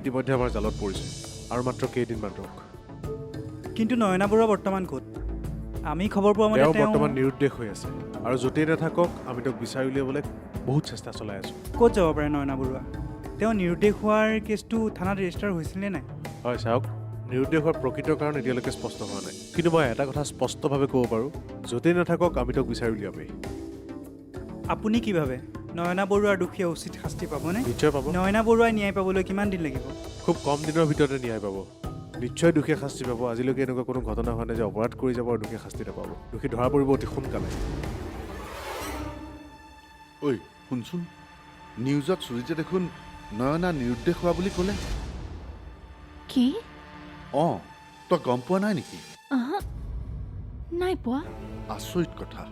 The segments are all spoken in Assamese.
ইতিমধ্যে আমাৰ জালত পৰিছে আৰু মাত্ৰ কেইদিনমান ৰখ। কিন্তু নয়না বৰুৱা বৰ্তমান ক'ত? আমি খবৰ পোৱা মতে তেওঁ বৰ্তমান নিৰুদ্দেশ হৈ আছে আৰু য'তেই নাথাকক আমি তেওঁক বিচাৰি উলিয়াবলৈ বহুত চেষ্টা চলাই আছোঁ। ক'ত যাব পাৰে নয়না বৰুৱা? তেওঁ নিৰুদ্দেশ হোৱাৰ কেছটো থানাত ৰেজিষ্টাৰ হৈছিল নে নাই? হয় চাওক, নিৰুদ্দেশ হোৱাৰ প্ৰকৃত কাৰণ এতিয়ালৈকে স্পষ্ট হোৱা নাই, কিন্তু মই এটা কথা স্পষ্টভাৱে ক'ব পাৰোঁ, য'তেই নাথাকক আমি তেওঁক বিচাৰি উলিয়ামেই। আপুনি কি ভাবে নয়না বৰুৱাৰ দোষীয়ে উচিত শাস্তি পাবনে? নিশ্চয় পাব। নয়না বৰুৱাই ন্যায় পাবলৈ কিমান দিন লাগিব? খুব কম দিনৰ ভিতৰতে ন্যায় পাব। নিশ্চয় দোষীয়ে শাস্তি পাব। আজিলৈকে এনেকুৱা কোনো ঘটনা হোৱা নাই যে অপৰাধ কৰি যাব আৰু দোষীয়ে শাস্তি নাপাব। দোষী ধৰা পৰিব অতি সোনকালে। ঐ শুনচোন, নিউজত সুজিতে দেখোন নয়না নিৰুদ্দেশ হোৱা বুলি ক'লে। কি? অঁ, তই গম পোৱা নাই নেকি? নাই পোৱা। আচৰিত কথা,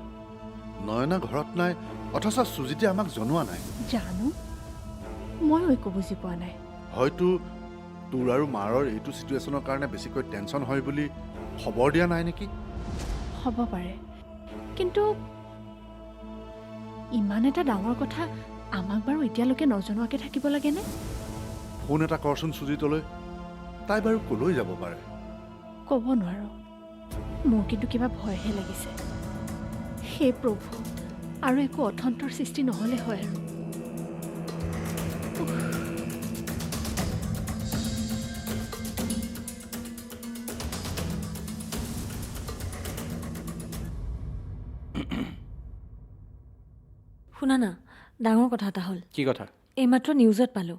নয়না ঘৰত নাই অথচ সুজিতে আমাক জনোৱা নাই। জানো, ময়ো একো বুজি পোৱা নাই। হয়তো তোৰ আৰু মাৰৰ এইটো চিটুৱেশ্যনৰ কাৰণে বেছিকৈ টেনশ্যন হয় বুলি খবৰ দিয়া নাই নেকি? হ'ব পাৰে, কিন্তু ইমান এটা ডাঙৰ কথা আমাক বাৰু এতিয়ালৈকে নজনোৱাকৈ থাকিব লাগেনে? ফোন এটা কৰচোন সুজিতলৈ, তাই বাৰু ক'লৈ যাব পাৰে? ক'ব নোৱাৰোঁ, মোৰ কিন্তু কিবা ভয়হে লাগিছে। হে প্ৰভু, আৰু একো অথন্তৰ সৃষ্টি নহ'লে হয় আৰু। শুনা না, ডাঙৰ কথা এটা হ'ল। কি কথা? এইমাত্ৰ নিউজত পালোঁ,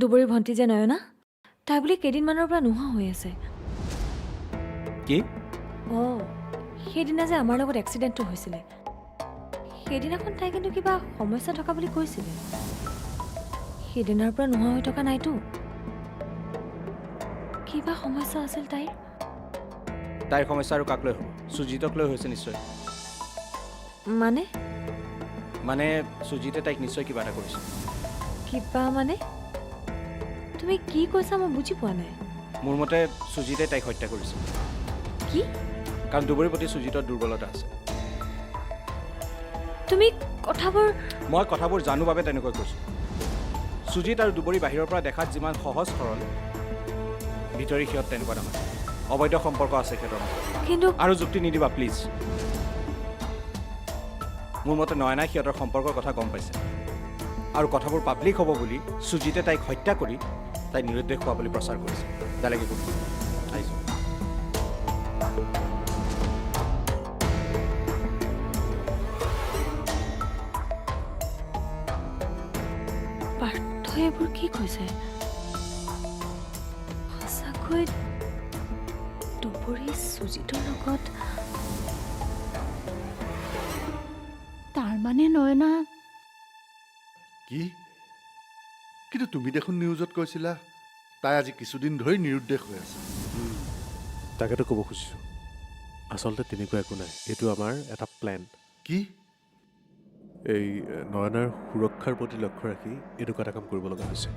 দুবৰী ভণ্টি যে নয়না, তাই বুলি কেইদিনমানৰ পৰা নোহোৱা হৈ আছে। কি? অঁ, সেইদিনা যে আমাৰ লগত এক্সিডেণ্টটো হৈছিলে, সেইদিনাখন তাই কিন্তু কিবা সমস্যা থকা বুলি কৈছিলে। সেইদিনাৰ পৰা নোহোৱা হৈ থকা নাইতো। কিবা সমস্যা আছিল তাইৰ? তাইৰ সমস্যা আৰু কাক লৈ হ'ব? সুজিতক লৈ হৈছে নিশ্চয়। মানে সুজিতে তাইক নিশ্চয় কিবা এটা কৰিছে। কিবা মানে? তুমি কি কৈছা মই বুজি পোৱা নাই। মোৰ মতে সুজিতে তাইক হত্যা কৰিছে। কি? কাৰণ দুবৰীৰ প্ৰতি সুজিতৰ দুৰ্বলতা আছে। তুমি কথাবোৰ মই কথাবোৰ জানো বাবে তেনেকৈ কৈছোঁ। সুজিত আৰু দুবৰী বাহিৰৰ পৰা দেখাত যিমান সহজ সৰল, ভিতৰি সিহঁত তেনেকুৱা নহয়। অবৈধ সম্পৰ্ক আছে সিহঁতৰ মাজত। কিন্তু আৰু যুক্তি নিদিবা প্লিজ। মোৰ মতে নয়নাই সিহঁতৰ সম্পৰ্কৰ কথা গম পাইছে আৰু কথাবোৰ পাব্লিক হ'ব বুলি সুজিতে তাইক হত্যা কৰি তাই নিৰুদ্দেশ হোৱা বুলি প্ৰচাৰ কৰিছে। বেলেগ একো আহিছোঁ। পাৰ্থই এইবোৰ কি কৈছে? সঁচাকৈ দুবৰী সুজিতৰ লগত? তাৰমানে নয়না? কি? কিন্তু তুমি দেখোন নিউজত কৈছিলা তাই আজি কিছুদিন ধৰি নিৰুদ্দেশ হৈ আছে। তাকেতো ক'ব খুজিছোঁ, আচলতে তেনেকুৱা একো নাই। এইটো আমাৰ এটা প্লেন। কি? এই নয়নাৰ সুৰক্ষাৰ প্ৰতি লক্ষ্য ৰাখি এনেকুৱা এটা কাম কৰিব লগা হৈছে।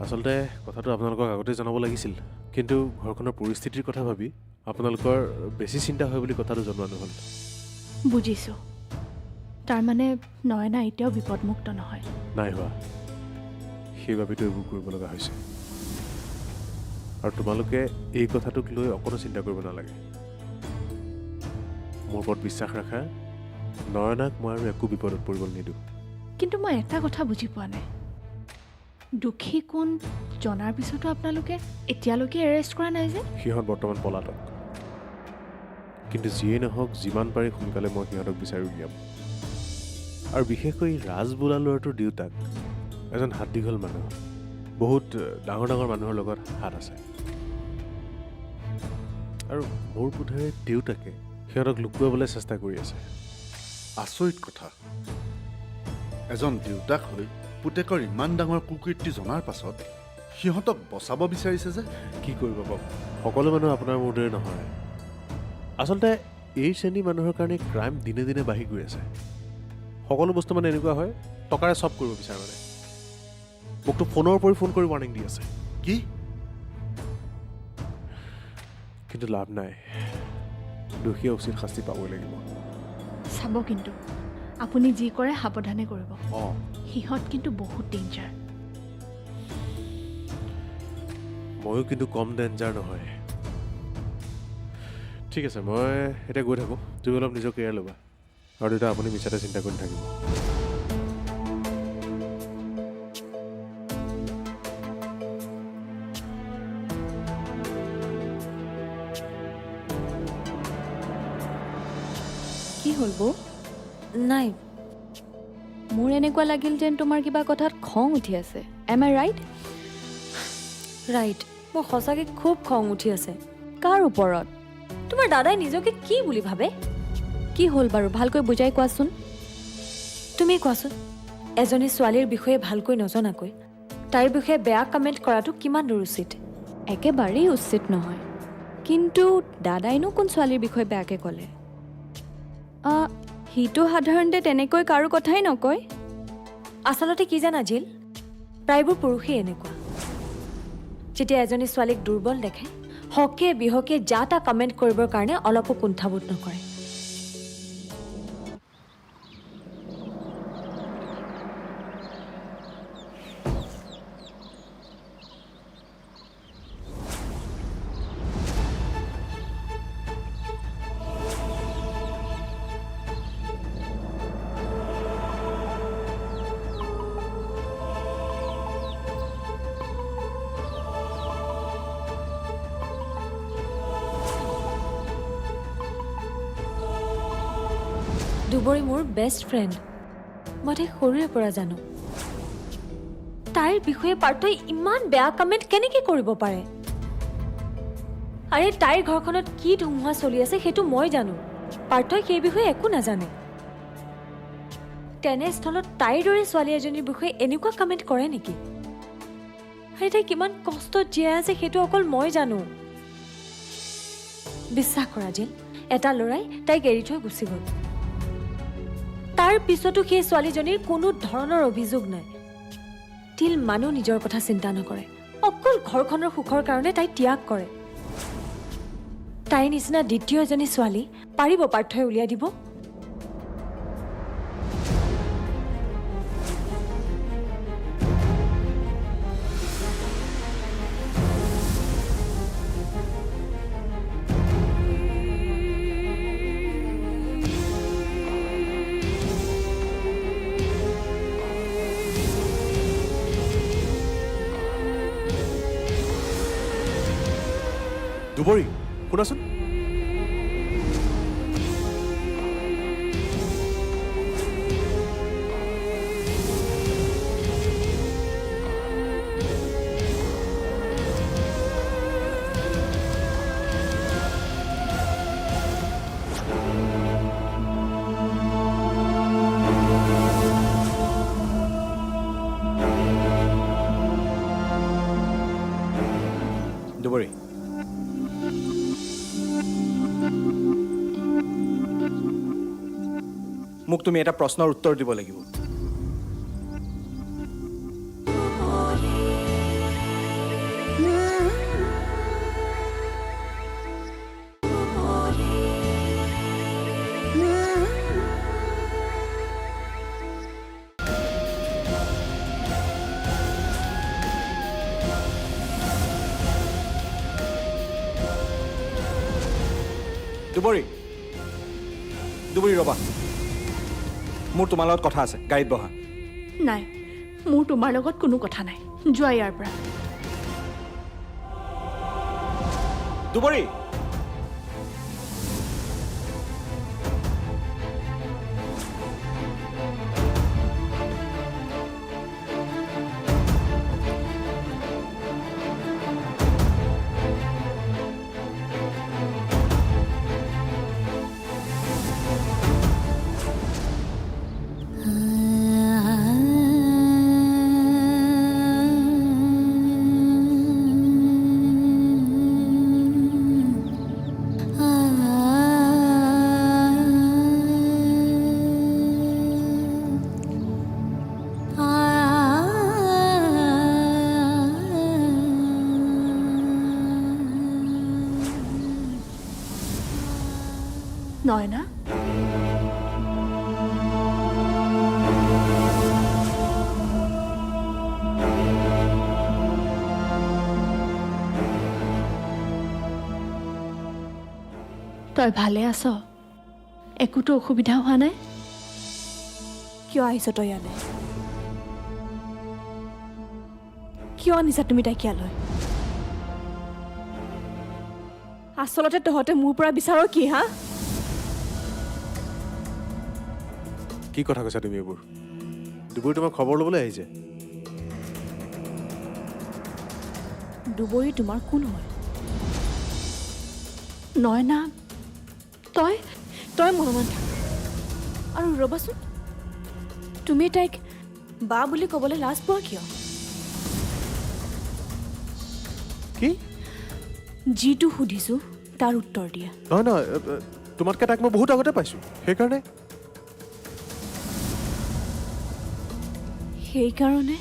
আচলতে কথাটো আপোনালোকক আগতে জনাব লাগিছিল, কিন্তু ঘৰখনৰ পৰিস্থিতিৰ কথা ভাবি আপোনালোকৰ বেছি চিন্তা হয় বুলি কথাটো জনোৱা নহ'ল। বুজিছোঁ, তাৰমানে নয়না এতিয়াও বিপদমুক্ত নহয়। নাই হোৱা, সেইবাবেতো এইবোৰ কৰিব লগা হৈছে। আৰু তোমালোকে এই কথাটোক লৈ অকণো চিন্তা কৰিব নালাগে। মোৰ ওপৰত বিশ্বাস ৰাখা, নয়নাক মই আৰু একো বিপদত পৰিবলৈ নিদিওঁ। কিন্তু মই এটা কথা বুজি পোৱা নাই, দোষী কোন জনাৰ পিছতো আপোনালোকে এতিয়ালৈকে এৰেষ্ট কৰা নাই যে? সিহঁত বৰ্তমান পলাতক, কিন্তু যিয়েই নহওক যিমান পাৰি সোনকালে মই সিহঁতক বিচাৰি উলিয়াম। আৰু বিশেষকৈ ৰাজ বোলা ল'ৰাটোৰ দেউতাক এজন হাত দীঘল মানুহ, বহুত ডাঙৰ ডাঙৰ মানুহৰ লগত হাত আছে। আৰু মোৰ বোধেৰে দেউতাকে সিহঁতক লুকুৱাবলৈ চেষ্টা কৰি আছে। আচৰিত কথা, এজন দেউতাক হৈ পুতেকৰ ইমান ডাঙৰ কুকীৰ্তি জনাৰ পাছত সিহঁতক বচাব বিচাৰিছে যে? কি কৰিব পাব, সকলো মানুহ আপোনাৰ মোৰ দৰে নহয়। আচলতে এই শ্ৰেণী মানুহৰ কাৰণে ক্ৰাইম দিনে দিনে বাঢ়ি গৈ আছে। সকলো বস্তু মানে এনেকুৱা হয়, টকাৰে চব কৰিব বিচাৰে। মানে মোকতো ফোনৰ ওপৰি ফোন কৰি ৱাৰ্ণিং দি আছে। কি? কিন্তু লাভ নাই, দোষীয়ে উচিত শাস্তি পাবই লাগিব। চাব, কিন্তু আপুনি যি কৰে সাৱধানে কৰিব। অঁ, সিহঁত কিন্তু বহুত ডেঞ্জাৰ। ময়ো কিন্তু কম ডেঞ্জাৰ নহয়। ঠিক আছে, মই এতিয়া গৈ থাকোঁ। তুমি অলপ নিজৰ কেয়াৰ ল'বা, আৰু দেউতা আপুনি মিছাতে চিন্তা কৰি থাকিব। কি হ'ল বৌ? নাই, মোৰ এনেকুৱা লাগিল যেন তোমাৰ কিবা কথাত খং উঠি আছে। এম আই ৰাইট? ৰাইট, মোৰ সঁচাকৈ খুব খং উঠি আছে। কাৰ ওপৰত? তোমাৰ দাদাই নিজকে কি বুলি ভাবে? কি হ'ল বাৰু, ভালকৈ বুজাই কোৱাচোন। তুমি কোৱাচোন, এজনী ছোৱালীৰ বিষয়ে ভালকৈ নজনাকৈ তাইৰ বিষয়ে বেয়া কমেণ্ট কৰাটো কিমান দূৰ উচিত? একেবাৰেই উচিত নহয়, কিন্তু দাদাইনো কোন ছোৱালীৰ বিষয়ে বেয়াকৈ ক'লে? সিটো সাধাৰণতে তেনেকৈ কাৰো কথাই নকয়। আচলতে কি জানা জিল, প্ৰায়বোৰ পুৰুষেই এনেকুৱা। যেতিয়া এজনী ছোৱালীক দুৰ্বল দেখে, হকে বিহকে যা তা কমেণ্ট কৰিবৰ কাৰণে অলপো কুণ্ঠাবোধ নকৰে। দুবৰি মোৰ বেষ্ট ফ্ৰেণ্ড, মই তাইক সৰুৰে পৰা জানো। তাইৰ বিষয়ে পাৰ্থই ইমান বেয়া কমেণ্ট কেনেকৈ কৰিব পাৰে? আৰে তাইৰ ঘৰখনত কি ধুমুহা চলি আছে সেইটো মই জানো, পাৰ্থই সেই বিষয়ে একো নাজানে। তেনেস্থলত তাইৰ দৰে ছোৱালী এজনীৰ বিষয়ে এনেকুৱা কমেণ্ট কৰে নেকি? আৰে তাই কিমান কষ্টত জীয়াই আছে সেইটো অকল মই জানো। বিশ্বাস কৰা জিল, এটা ল'ৰাই তাইক এৰি থৈ গুচি গ'ল। তাৰ পিছতো সেই ছোৱালীজনীৰ কোনো ধৰণৰ অভিযোগ নাই। তিল মানুহ নিজৰ কথা চিন্তা নকৰে, অকল ঘৰখনৰ সুখৰ কাৰণে তাই ত্যাগ কৰে। তাইৰ নিচিনা দ্বিতীয় এজনী ছোৱালী পাৰিব পাৰ্থই উলিয়াই দিব? দুবৰি, শুনাচোন। দুবৰি, মোক তুমি এটা প্ৰশ্নৰ উত্তৰ দিব লাগিব। দুবৰি, দুবৰি ৰ'বা, মোৰ তোমাৰ লগত কথা আছে, গাড়ীত বহা। নাই, মোৰ তোমাৰ লগত কোনো কথা নাই, যোৱা ইয়াৰ পৰা। দুবৰি, নয়না, তই ভালে আছ? একোতো অসুবিধা হোৱা নাই? কিয় আহিছ তই ইয়ালৈ? কিয় আনিছা তুমি তাইক ইয়ালৈ? আচলতে তহঁতে মোৰ পৰা বিচাৰ কি হা? কি কথা কৈছা তুমি এইবোৰ? দুবৰি তোমাক খবৰ ল'বলৈ আহিছে। দুবৰি তোমাৰ কোন হয়? নয়না, তই তই মনমান থাক। আৰু ৰ'বাচোন, তুমি তাইক বা বুলি ক'বলৈ লাজ পোৱা কিয়? কি? যিটো সুধিছোঁ তাৰ উত্তৰ দিয়া। নহয় নহয়, তোমাতকৈ তাক মই বহুত আগতে পাইছোঁ, সেইকাৰণে। সেইকাৰণে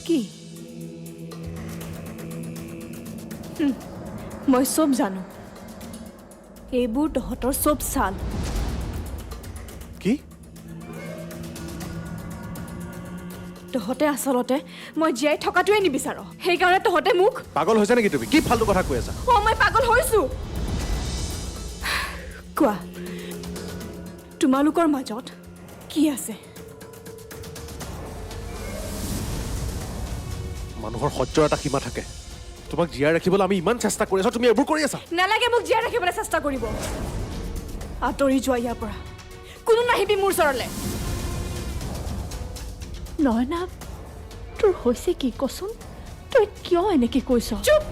কি? মই চব জানো। এইবোৰ তহঁতৰ চব চাল। কি? তহঁতে আচলতে মই জীয়াই থকাটোৱে নিবিচাৰ। সেইকাৰণে তহঁতে মোক পাগল হৈছে নেকি তুমি? কি ফাল্টু কথা কৈ আছা? মই পাগল হৈছো। কোৱা, তোমালোকৰ মাজত কি আছে? মানুহৰ সহ্যৰ এটা সীমা থাকে। তোমাক জীয়াই ৰাখিবলৈ আমি ইমান চেষ্টা কৰি আছো, তুমি এইবোৰ কৰি আছা। নালাগে মোক জীয়াই ৰাখিবলৈ চেষ্টা কৰিব। আঁতৰি যোৱা ইয়াৰ পৰা। কোনো নাহিবি মোৰ ওচৰলৈ। নয়না, তোৰ হৈছে কি কচোন? তই কিয় এনেকৈ কৈছ? চুপ!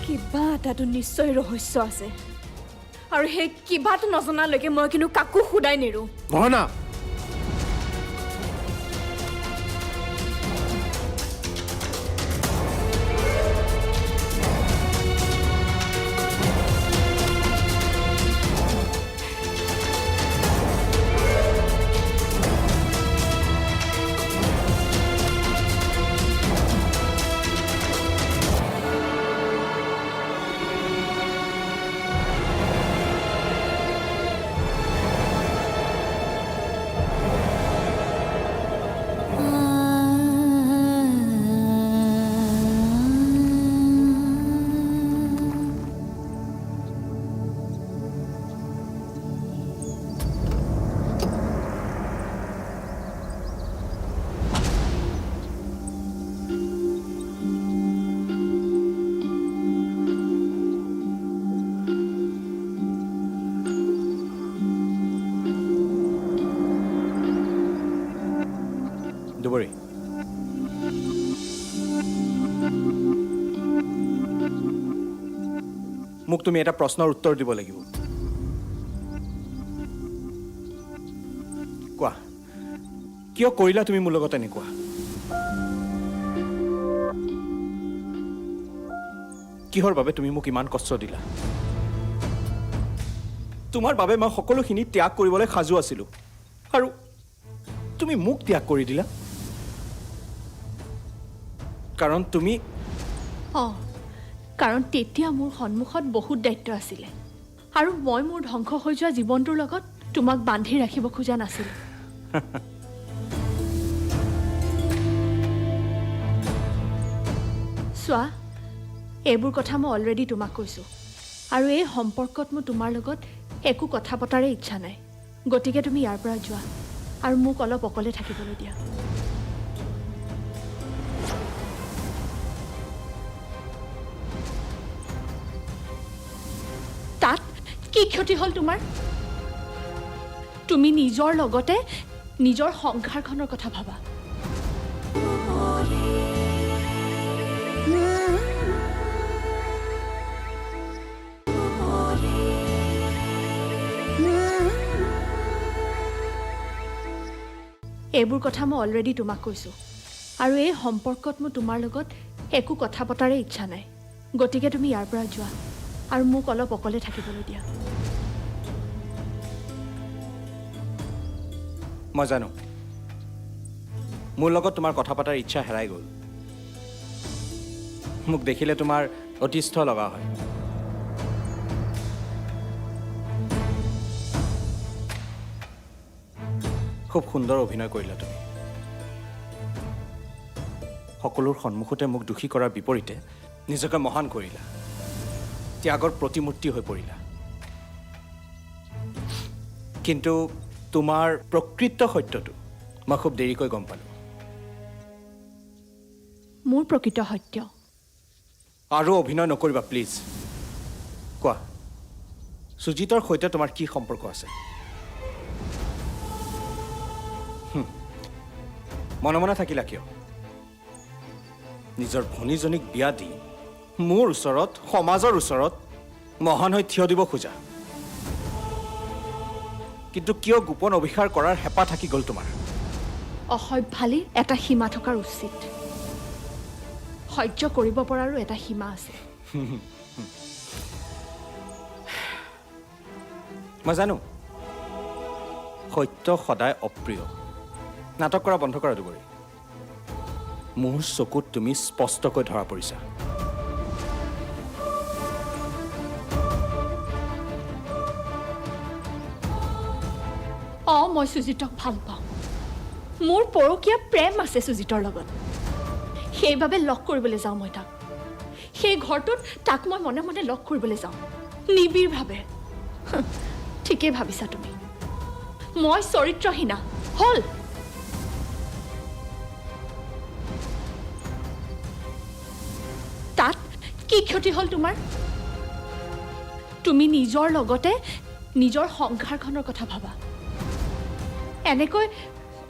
কিবা এটাতো নিশ্চয় ৰহস্য আছে, আৰু সেই কিবাটো নজনালৈকে মই কিন্তু কাকো সোধাই নেৰো। নহয় না, দুবৰি, মোক তুমি এটা প্ৰশ্নৰ উত্তৰ দিব লাগিব। কোৱা, কিয় কৰিলা তুমি মোৰ লগত এনেকুৱা? কিহৰ বাবে তুমি মোক ইমান কষ্ট দিলা? তোমাৰ বাবে মই সকলোখিনি ত্যাগ কৰিবলৈ সাজু আছিলো, আৰু তুমি মোক ত্যাগ কৰি দিলা। কাৰণ তুমি অঁ, কাৰণ তেতিয়া মোৰ সন্মুখত বহুত দায়িত্ব আছিলে, আৰু মই মোৰ ধ্বংস হৈ যোৱা জীৱনটোৰ লগত তোমাক বান্ধি ৰাখিব খোজা নাছিলোঁ। চোৱা, এইবোৰ কথা মই অলৰেডি তোমাক কৈছোঁ, আৰু এই সম্পৰ্কত মোৰ তোমাৰ লগত একো কথা পতাৰে ইচ্ছা নাই। গতিকে তুমি ইয়াৰ পৰা যোৱা আৰু মোক অলপ অকলে থাকিবলৈ দিয়া। তাত কি ক্ষতি হ'ল তোমাৰ? তুমি নিজৰ লগতে নিজৰ সংসাৰখনৰ কথা ভাবা। এইবোৰ কথা মই অলৰেডি তোমাক কৈছোঁ, আৰু এই সম্পৰ্কত মোৰ তোমাৰ লগত একো কথা পতাৰে ইচ্ছা নাই। গতিকে তুমি ইয়াৰ পৰা যোৱা আৰু মোক অলপ অকলে থাকিবলৈ দিয়া। মই জানো মোৰ লগত তোমাৰ কথা পতাৰ ইচ্ছা হেৰাই গ'ল। মোক দেখিলে তোমাৰ অতিষ্ঠ লগা হয়। খুব সুন্দৰ অভিনয় কৰিলা তুমি সকলোৰ সন্মুখতে মোক দোষী কৰাৰ বিপৰীতে নিজকে মহান কৰিলা ত্যাগৰ প্ৰতিমূৰ্তি হৈ পৰিলা কিন্তু তোমাৰ প্ৰকৃত সত্যটো মই খুব দেৰিকৈ গম পালোঁ মোৰ প্ৰকৃত সত্য আৰু অভিনয় নকৰিবা প্লিজ কোৱা সুজিতৰ সৈতে তোমাৰ কি সম্পৰ্ক আছে মনে মনে থাকিলা কিয় নিজৰ ভনীজনীক বিয়া দি মোৰ ওচৰত সমাজৰ ওচৰত মহান হৈ থিয় দিব খোজা কিন্তু কিয় গোপন অভিসাৰ কৰাৰ হেঁপাহ থাকি গ'ল তোমাৰ অসভ্যালীৰ এটা সীমা থকাৰ উচিত সহ্য কৰিব পৰাৰো এটা সীমা আছে মই জানো সত্য সদায় অপ্ৰিয় নাটক কৰা বন্ধ কৰা দুবৰি মোৰ চকুত তুমি স্পষ্টকৈ ধৰা পৰিছা মই সুজিতক ভাল পাওঁ মোৰ পৰকীয়া প্ৰেম আছে সুজিতৰ লগত সেইবাবে লগ কৰিবলৈ যাওঁ মই তাক সেই ঘৰটোত তাক মই মনে মনে লগ কৰিবলৈ যাওঁ নিবিড়ভাৱে ঠিকেই ভাবিছা তুমি মই চৰিত্ৰহীনা হ'ল তাত কি ক্ষতি হ'ল তোমাৰ তুমি নিজৰ লগতে নিজৰ সংসাৰখনৰ কথা ভাবা এনেকৈ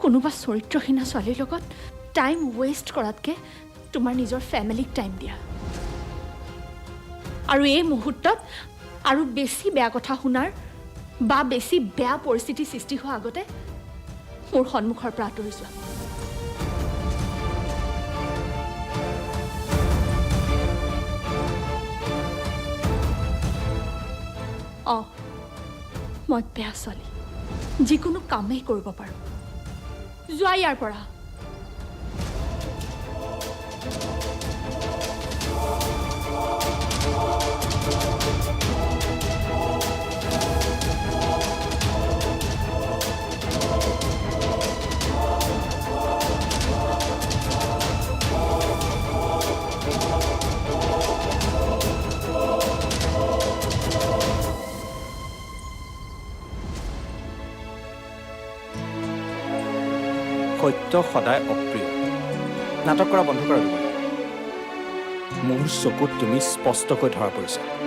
কোনোবা চৰিত্ৰহীনা ছোৱালীৰ লগত টাইম ৱেষ্ট কৰাতকৈ তোমাৰ নিজৰ ফেমিলিক টাইম দিয়া আৰু এই মুহূৰ্তত আৰু বেছি বেয়া কথা শুনাৰ বা বেছি বেয়া পৰিস্থিতি সৃষ্টি হোৱাৰ আগতে মোৰ সন্মুখৰ পৰা আঁতৰি যোৱা মই বেয়া ছোৱালী যিকোনো কামেই কৰিব পাৰোঁ যোৱা ইয়াৰ পৰা সত্য সদায় অপ্ৰিয় নাটক কৰা বন্ধ কৰা দুবৰি মোৰ চকুত তুমি স্পষ্টকৈ ধৰা পৰিছা